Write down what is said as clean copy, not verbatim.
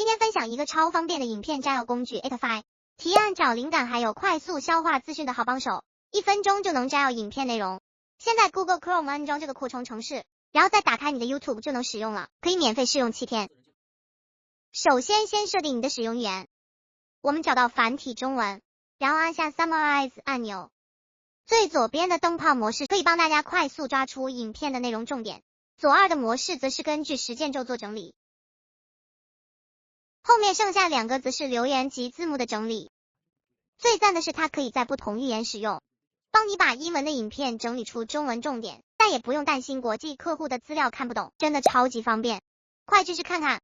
今天分享一个超方便的影片摘要工具 Edify， 提案找灵感还有快速消化资讯的好帮手，1分钟就能摘要影片内容。现在 Google Chrome 安装这个扩充程式，然后再打开你的 YouTube 就能使用了，可以免费试用7天。首先设定你的使用语言，我们找到繁体中文，然后按下 Summarize 按钮。最左边的灯泡模式可以帮大家快速抓出影片的内容重点，左2的模式则是根据实践咒做整理。后面剩下2个则是留言及字幕的整理。最赞的是它可以在不同语言使用，帮你把英文的影片整理出中文重点，再也不用担心国际客户的资料看不懂，真的超级方便，快试试看看。